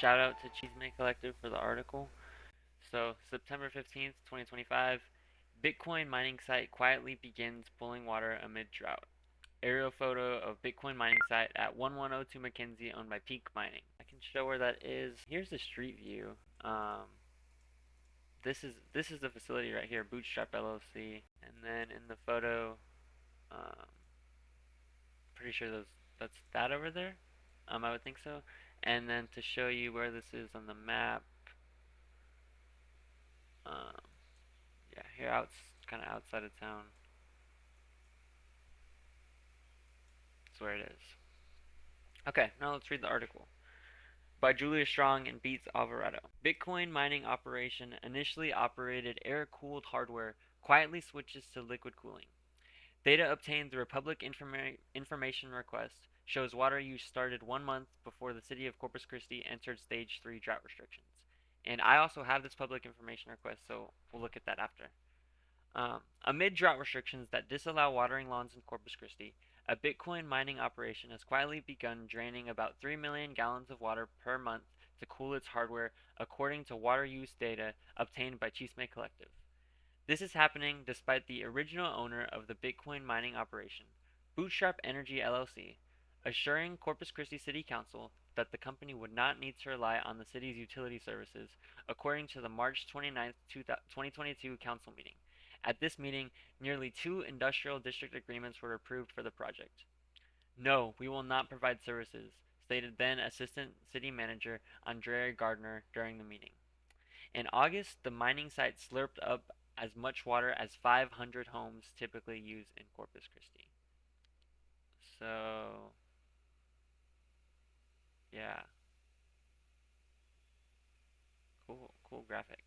shout out to Cheesemate Collective for the article. So, September 15th, 2025, Bitcoin mining site quietly begins pulling water amid drought. Aerial photo of Bitcoin mining site at 1102 Mackenzie owned by Peak Mining. I can show where that is. Here's the street view. Um, this is the facility right here, Bootstrap LLC. And then in the photo, um, pretty sure that's that over there. I would think so. And then to show you where this is on the map, um, yeah, here out, kind of outside of town. That's where it is. Okay, now let's read the article by Julia Strong and Beats Alvarado. Bitcoin mining operation initially operated air-cooled hardware quietly switches to liquid cooling. Data obtained through a public information request shows water use started 1 month before the city of Corpus Christi entered stage 3 drought restrictions. And I also have this public information request, so we'll look at that after. Amid drought restrictions that disallow watering lawns in Corpus Christi, a Bitcoin mining operation has quietly begun draining about 3 million gallons of water per month to cool its hardware, according to water use data obtained by Chisme Collective. This is happening despite the original owner of the Bitcoin mining operation, Bootstrap Energy LLC, assuring Corpus Christi City Council that the company would not need to rely on the city's utility services, according to the March 29, 2022 council meeting. At this meeting, nearly 2 industrial district agreements were approved for the project. No, we will not provide services, stated then Assistant City Manager Andrea Gardner during the meeting. In August, the mining site slurped up as much water as 500 homes typically use in Corpus Christi. So, yeah, cool graphic.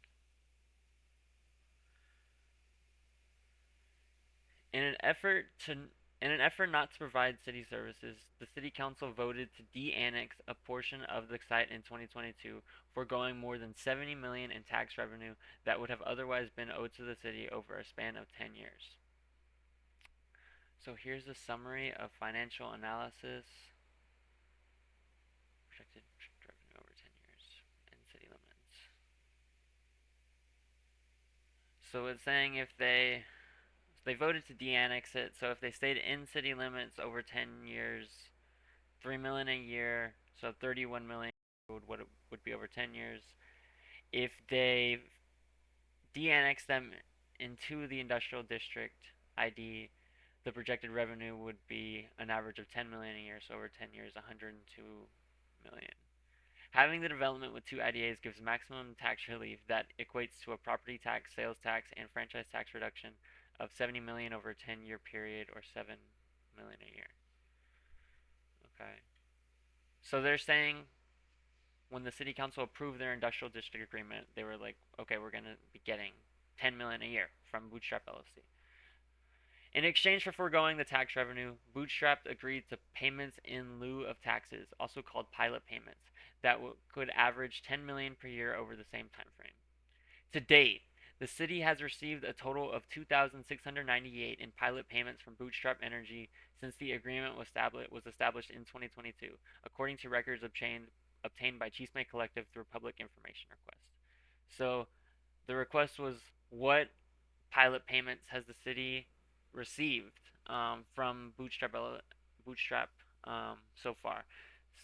In an effort to in an effort not to provide city services, the city council voted to de-annex a portion of the site in 2022, foregoing more than 70 million in tax revenue that would have otherwise been owed to the city over a span of 10 years. So here's a summary of financial analysis. Projected revenue over 10 years and city limits. So it's saying if they voted to de-annex it, so if they stayed in city limits over 10 years, 3 million a year, so 31 million what it would be over 10 years. If they de-annex them into the industrial district ID, the projected revenue would be an average of 10 million a year, so over 10 years, 102 million. Having the development with two IDAs gives maximum tax relief that equates to a property tax, sales tax, and franchise tax reduction of 70 million over a 10-year period or 7 million a year. Okay. So they're saying when the city council approved their industrial district agreement, they were like, okay, we're going to be getting 10 million a year from Bootstrap LLC. In exchange for foregoing the tax revenue, Bootstrap agreed to payments in lieu of taxes, also called pilot payments, that could average 10 million per year over the same time frame. To date, the city has received a total of 2,698 in pilot payments from Bootstrap Energy since the agreement was established in 2022, according to records obtained by Chisme Collective through a public information request. So the request was, what pilot payments has the city received from Bootstrap so far?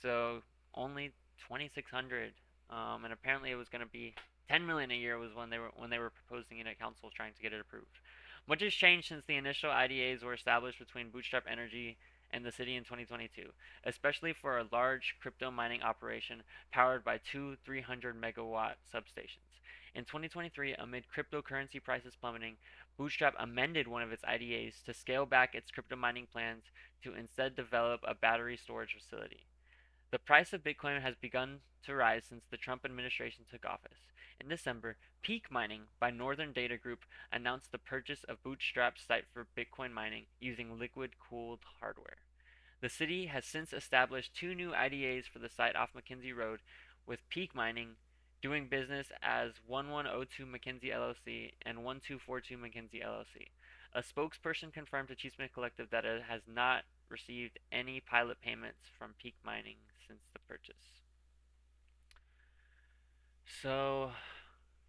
So only 2,600, and apparently it was going to be 10 million a year was when they were proposing it at council trying to get it approved. Much has changed since the initial IDAs were established between Bootstrap Energy and the city in 2022, especially for a large crypto mining operation powered by two 300 megawatt substations. In 2023, amid cryptocurrency prices plummeting, Bootstrap amended one of its IDAs to scale back its crypto mining plans to instead develop a battery storage facility. The price of Bitcoin has begun to rise since the Trump administration took office. In December, Peak Mining by Northern Data Group announced the purchase of Bootstrap's site for Bitcoin mining using liquid cooled hardware. The city has since established two new IDAs for the site off Mackenzie Road, with Peak Mining doing business as 1102 Mackenzie LLC and 1242 Mackenzie LLC. A spokesperson confirmed to Cheeseman Collective that it has not received any pilot payments from Peak Mining since the purchase. So,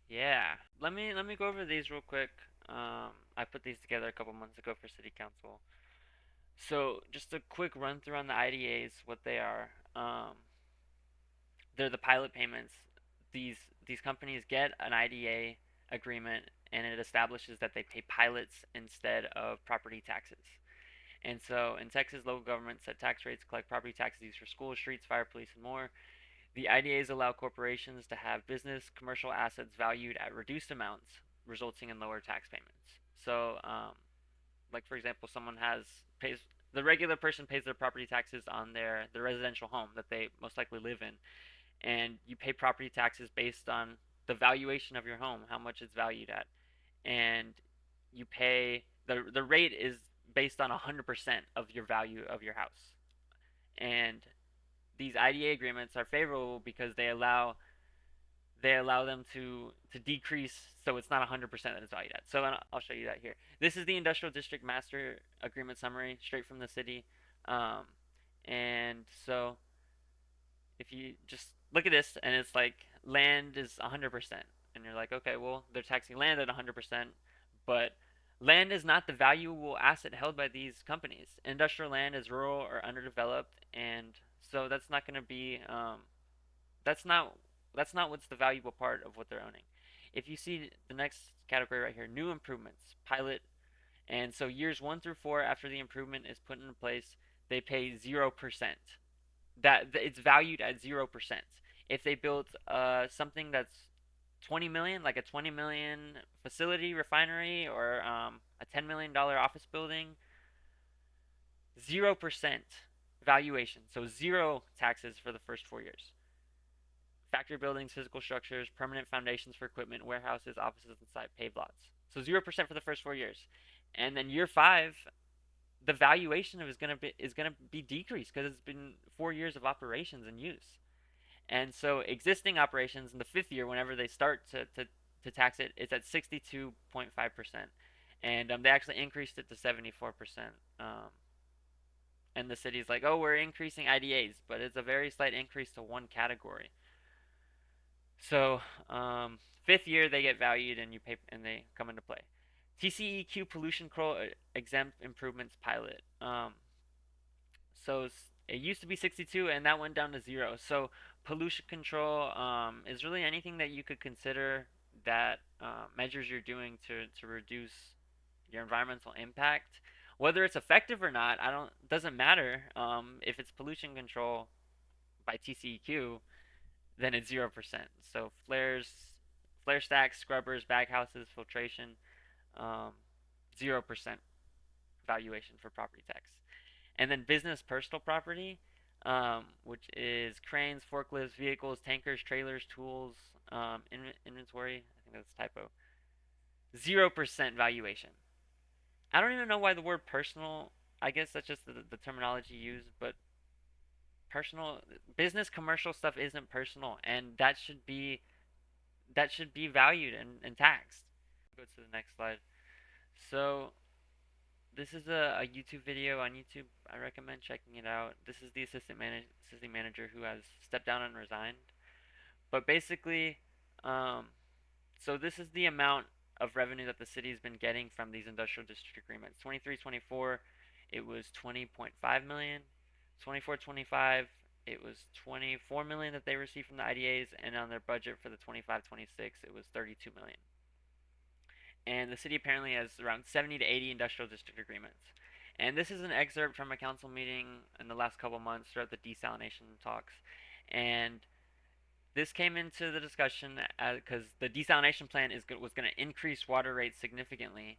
yeah. Let me go over these real quick. I put these together a couple months ago for city council. So, just a quick run through on the IDAs, what they are. They're the pilot payments. These companies get an IDA agreement, and it establishes that they pay pilots instead of property taxes. And so in Texas, local governments set tax rates, collect property taxes used for schools, streets, fire, police, and more. The IDAs allow corporations to have business commercial assets valued at reduced amounts, resulting in lower tax payments. So, like for example, someone has pays the regular person pays their property taxes on their residential home that they most likely live in, and you pay property taxes based on the valuation of your home, how much it's valued at, and you pay the rate is based on 100% of your value of your house. And these IDA agreements are favorable because they allow them to decrease, so it's not 100% that it's valued at. So I'll show you that here. This is the industrial district master agreement summary straight from the city. Um, and so if you just look at this and it's like land is 100%, and you're like, okay, well, they're taxing land at 100%, but land is not the valuable asset held by these companies. Industrial land is rural or underdeveloped, and so that's not going to be that's not what's the valuable part of what they're owning. If you see the next category right here, new improvements, pilot, and so years 1 through 4 after the improvement is put into place, they pay 0%. That it's valued at 0%. If they built something that's 20 million, like a 20 million facility refinery, or a $10 million office building, 0% valuation. So zero taxes for the first 4 years. Factory buildings, physical structures, permanent foundations for equipment, warehouses, offices, and site paved lots. So 0% for the first 4 years, and then year five, the valuation of it is gonna be decreased because it's been 4 years of operations and use. And so existing operations in the fifth year, whenever they start to tax it, it's at 62.5%, and they actually increased it to 74%. And the city's like, oh, we're increasing IDAs, but it's a very slight increase to one category. So fifth year they get valued and you pay and they come into play. TCEQ pollution control exempt improvements pilot. So it used to be 62 and that went down to 0. So pollution control is really anything that you could consider that measures you're doing to reduce your environmental impact. Whether it's effective or not, I don't doesn't matter. If it's pollution control by TCEQ, then it's 0%. So flare stacks, scrubbers, baghouses, filtration, um, 0% valuation for property tax. And then business personal property, which is cranes, forklifts, vehicles, tankers, trailers, tools, inventory. I think that's a typo. 0% valuation. I don't even know why the word personal. I guess that's just the terminology used, but personal business commercial stuff isn't personal, and that should be valued and taxed. Go to the next slide. So this is a YouTube video on YouTube. I recommend checking it out. This is the assistant manager who has stepped down and resigned. But basically, um, so this is the amount of revenue that the city has been getting from these industrial district agreements. 23-24, it was 20.5 million. 24-25, it was 24 million that they received from the IDAs, and on their budget for the 25-26, it was 32 million. And the city apparently has around 70 to 80 industrial district agreements. And this is an excerpt from a council meeting in the last couple months throughout the desalination talks. And this came into the discussion because the desalination plant was going to increase water rates significantly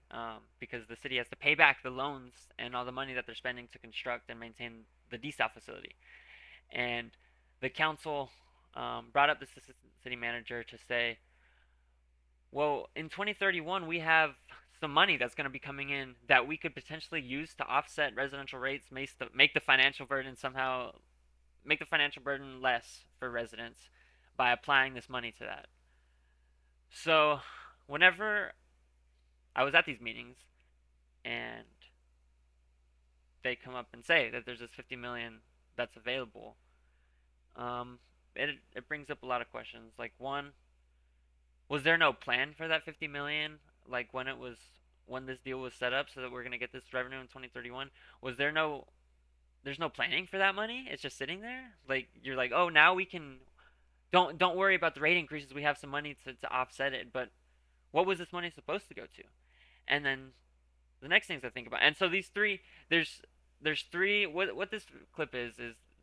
because the city has to pay back the loans and all the money that they're spending to construct and maintain the desal facility. And the council brought up the city manager to say, well, in 2031, we have some money that's going to be coming in that we could potentially use to offset residential rates, make the financial burden somehow make the financial burden less for residents by applying this money to that. So, whenever I was at these meetings and they come up and say that there's this 50 million that's available, it brings up a lot of questions. Like one, Was there no plan for that 50 million? Like when this deal was set up, so that we're gonna get this revenue in 2031. Was there no there's no planning for that money? It's just sitting there. Like you're like, oh, now we can don't worry about the rate increases. We have some money to offset it. But what was this money supposed to go to? And then the next things I think about. And so these three, there's three. What this clip is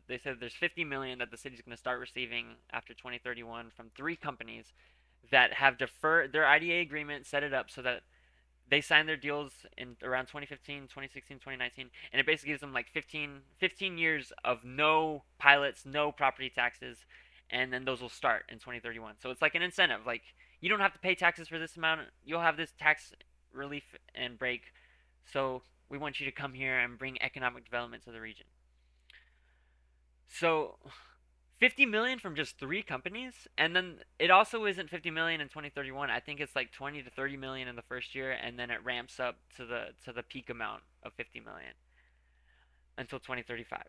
they said there's 50 million that the city's going to start receiving after 2031 from three companies that have deferred their IDA agreement, set it up so that they signed their deals in around 2015, 2016, 2019, and it basically gives them like 15 years of no pilots, no property taxes, and then those will start in 2031. So it's like an incentive. Like you don't have to pay taxes for this amount. You'll have this tax relief and break. So we want you to come here and bring economic development to the region. So 50 million from just three companies, and then it also isn't 50 million in 2031. I think it's like 20 to 30 million in the first year, and then it ramps up to the peak amount of 50 million until 2035.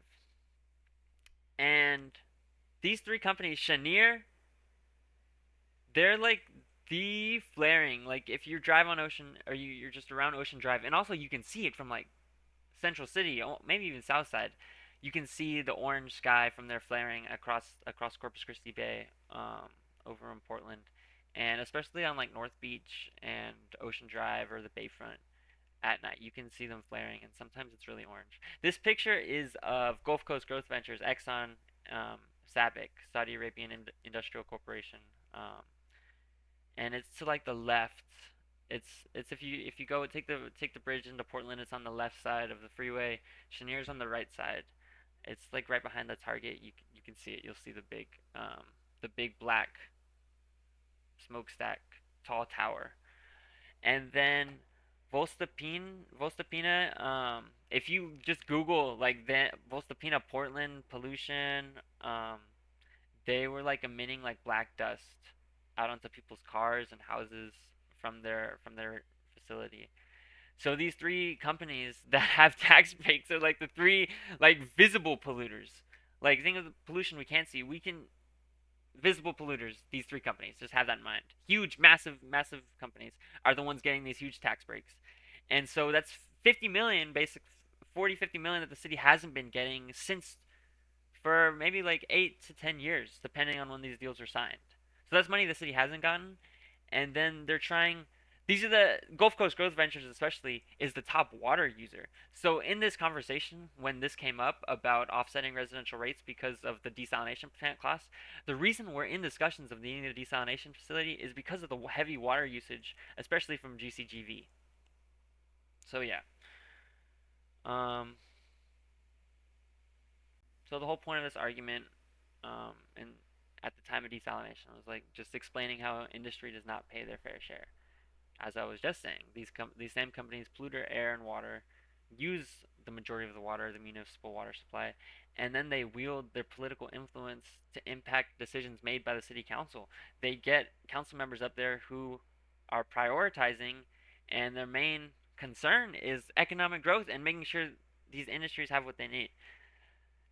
And these three companies, Cheniere, they're like the flaring. Like if you drive on Ocean, or you're just around Ocean Drive, and also you can see it from like Central City, maybe even South Side. You can see the orange sky from their flaring across Corpus Christi Bay, over in Portland, and especially on like North Beach and Ocean Drive or the Bayfront at night, you can see them flaring, and sometimes it's really orange. This picture is of Gulf Coast Growth Ventures, Exxon, SABIC, Saudi Arabian Industrial Corporation, and it's to like the left. It's if you go take the bridge into Portland, it's on the left side of the freeway. Cheniere's on the right side. It's like right behind the Target. You can see it. You'll see the big black smokestack tall tower. And then Vostapina, if you just Google like that Vostapina Portland pollution, they were like emitting like black dust out onto people's cars and houses from their facility. So these three companies that have tax breaks are like the three like visible polluters. Like think of the pollution we can't see. We can visible polluters. These three companies. Just have that in mind. Huge, massive companies are the ones getting these huge tax breaks, and so that's 50 million, basic 40, 50 million that the city hasn't been getting since for maybe like 8 to 10 years, depending on when these deals are signed. So that's money the city hasn't gotten, and then they're trying. These are the Gulf Coast Growth Ventures, especially, is the top water user. So in this conversation, when this came up about offsetting residential rates because of the desalination plant costs, the reason we're in discussions of needing a desalination facility is because of the heavy water usage, especially from GCGV. So yeah. Um, so the whole point of this argument, and at the time of desalination, was like just explaining how industry does not pay their fair share. As I was just saying, these same companies pollute our air and water, use the majority of the water, the municipal water supply, and then they wield their political influence to impact decisions made by the city council. They get council members up there who are prioritizing, and their main concern is economic growth and making sure these industries have what they need.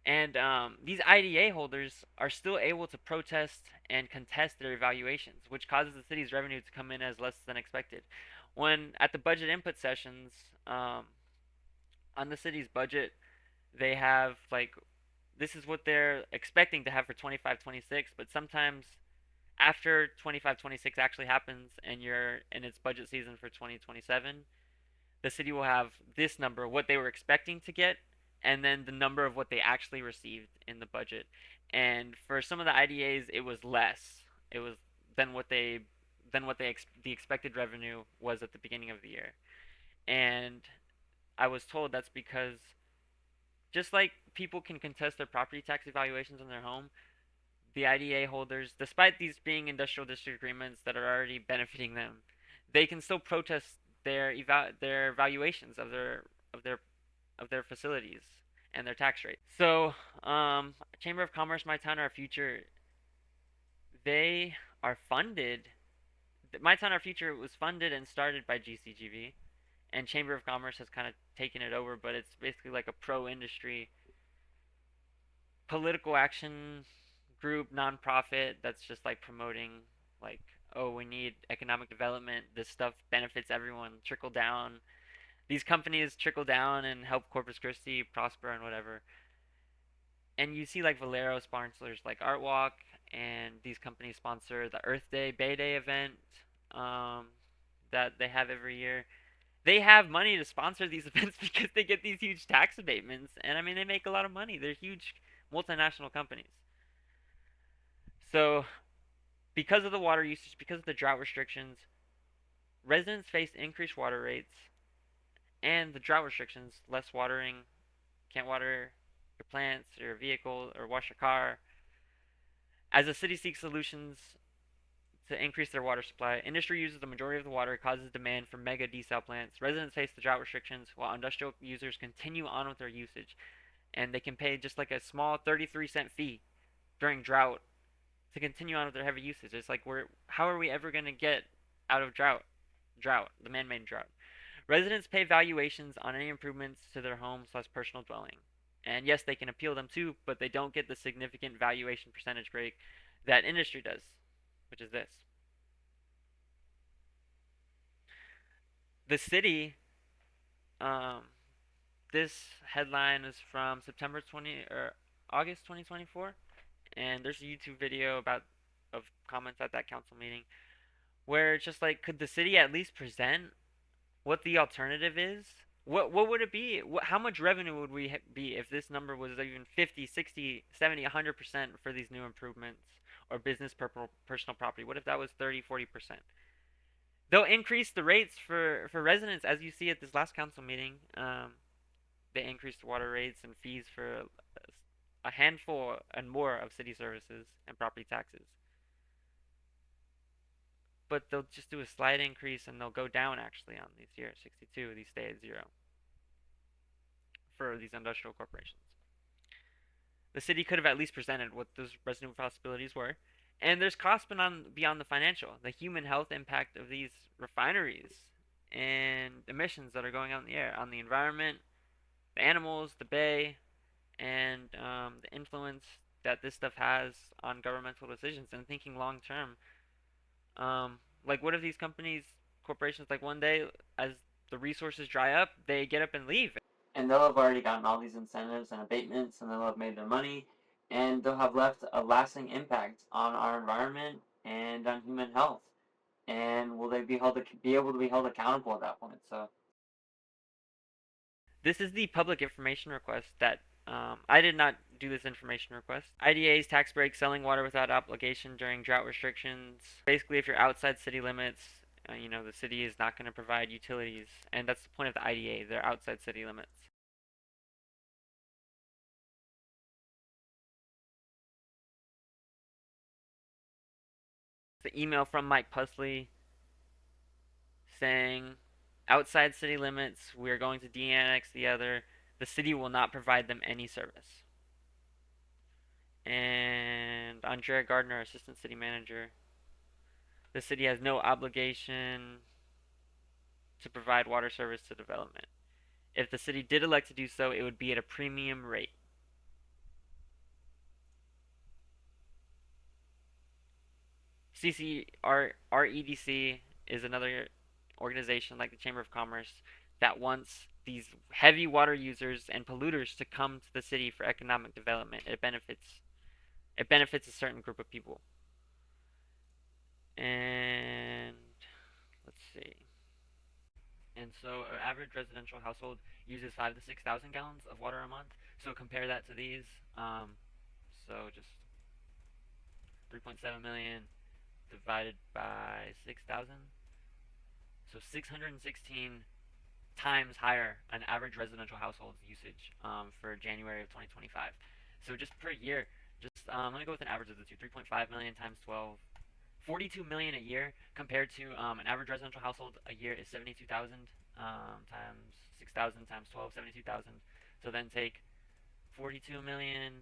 And these IDA holders are still able to protest and contest their evaluations, which causes the city's revenue to come in as less than expected. When at the budget input sessions, on the city's budget, they have like this is what they're expecting to have for 25-26, but sometimes after 25-26 actually happens and you're in its budget season for 2027, the city will have this number, what they were expecting to get, and then the number of what they actually received in the budget. And for some of the IDAs, it was less. It was than what they the expected revenue was at the beginning of the year. And I was told that's because just like people can contest their property tax evaluations in their home, the IDA holders, despite these being industrial district agreements that are already benefiting them, they can still protest their valuations of their of their facilities and their tax rates. So, Chamber of Commerce, My Town, Our Future, they are funded. My Town, Our Future was funded and started by GCGV, and Chamber of Commerce has kind of taken it over, but it's basically like a pro-industry political action group nonprofit that's just like promoting like oh, we need economic development. This stuff benefits everyone. Trickle down. These companies trickle down and help Corpus Christi prosper and whatever. And you see like Valero sponsors like Art Walk, and these companies sponsor the Earth Day, Bay Day event um, that they have every year. They have money to sponsor these events because they get these huge tax abatements, and I mean they make a lot of money. They're huge multinational companies. So because of the water usage, because of the drought restrictions, residents face increased water rates, and the drought restrictions, less watering, can't water your plants, your vehicle, or wash your car. As the city seeks solutions to increase their water supply, industry uses the majority of the water, causes demand for mega desal plants. Residents face the drought restrictions, while industrial users continue on with their usage, and they can pay just like a small 33-cent fee during drought to continue on with their heavy usage. It's like how are we ever going to get out of drought, the man-made drought? Residents pay valuations on any improvements to their home/personal dwelling. And yes, they can appeal them too, but they don't get the significant valuation percentage break that industry does, which is this. The city, um, this headline is from September 20 or August 2024, and there's a YouTube video about of comments at that council meeting where it's just like, could the city at least present what the alternative is? What would it be? How much revenue would we be if this number was even 50, 60, 70, 100% for these new improvements or business personal property? What if that was 30, 40%? They'll increase the rates for residents, as you see at this last council meeting. They increased water rates and fees for a handful and more of city services and property taxes. But they'll just do a slight increase and they'll go down actually on these here, 62. These stay at zero for these industrial corporations. The city could have at least presented what those resident possibilities were. And there's costs beyond the financial, the human health impact of these refineries and emissions that are going out in the air, on the environment, the animals, the bay, and the influence that this stuff has on governmental decisions and thinking long term. Like, what if these corporations, like one day, as the resources dry up, they get up and leave? And they'll have already gotten all these incentives and abatements, and they'll have made their money, and they'll have left a lasting impact on our environment and on human health. And will they be able to be held accountable at that point? So this is the public information request that I did not do this information request. IDA's tax break, selling water without obligation during drought restrictions. Basically, if you're outside city limits, the city is not going to provide utilities, and that's the point of the IDA. They're outside city limits. The email from Mike Pusley saying, outside city limits, we are going to de-annex the other. The city will not provide them any service. And Andrea Gardner, assistant city manager, the city has no obligation to provide water service to development. If the city did elect to do so, it would be at a premium rate. REDC is another organization like the Chamber of Commerce that wants these heavy water users and polluters to come to the city for economic development. It benefits a certain group of people. And let's see. And so an average residential household uses 5 to 6,000 gallons of water a month. So compare that to these. So just 3.7 million divided by 6,000. So 616 times higher an average residential household's usage for January of 2025. So just per year, let me go with an average of the two. 3.5 million times 12. 42 million a year compared to an average residential household a year is 72,000 times 6,000 times 12, 72,000. So then take 42 million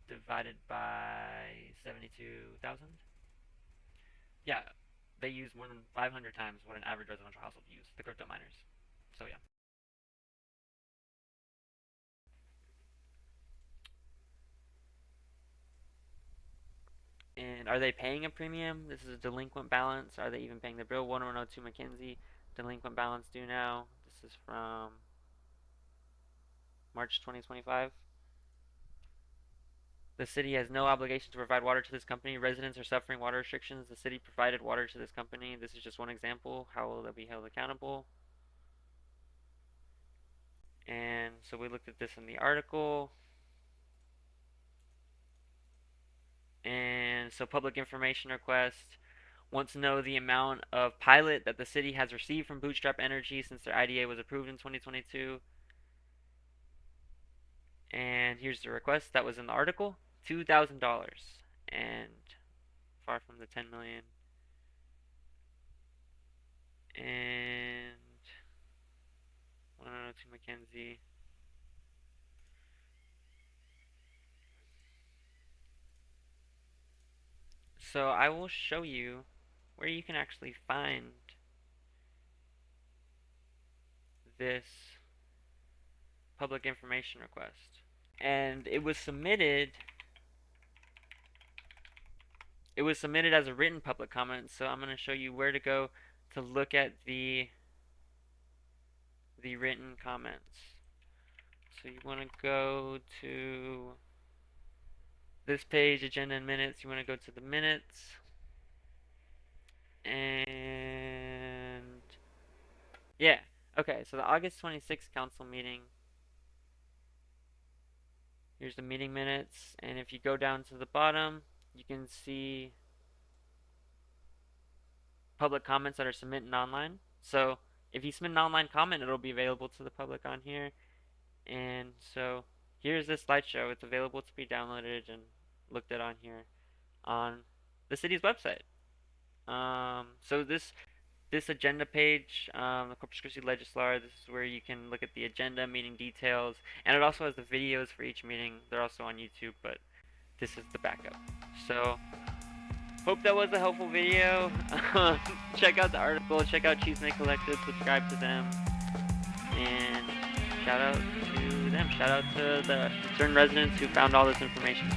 divided by 72,000. Yeah, they use more than 500 times what an average residential household uses, the crypto miners. So yeah. And are they paying a premium? This is a delinquent balance. Are they even paying the bill? 1102 Mackenzie. Delinquent balance due now. This is from March 2025. The city has no obligation to provide water to this company. Residents are suffering water restrictions. The city provided water to this company. This is just one example. How will they be held accountable? And so we looked at this in the article. And so public information request wants to know the amount of pilot that the city has received from Bootstrap Energy since their IDA was approved in 2022. And here's the request that was in the article: $2,000, and far from the 10 million. And 102 Mackenzie. So I will show you where you can actually find this public information request. And it was submitted as a written public comment, so I'm going to show you where to go to look at the written comments. So you want to go to this page, agenda and minutes. You want to go to the minutes, and yeah, okay, so the August 26th council meeting. Here's the meeting minutes, and if you go down to the bottom, you can see public comments that are submitted online. So if you submit an online comment, it'll be available to the public on here. And so here's this slideshow. It's available to be downloaded and looked at on here on the city's website. So this agenda page, the Corpus Christi Legislar, this is where you can look at the agenda, meeting details, and it also has the videos for each meeting. They're also on YouTube, but this is the backup. So hope that was a helpful video. Check out the article, check out Cheesemate Collective, subscribe to them, and shout out to them. Shout out to the concerned residents who found all this information.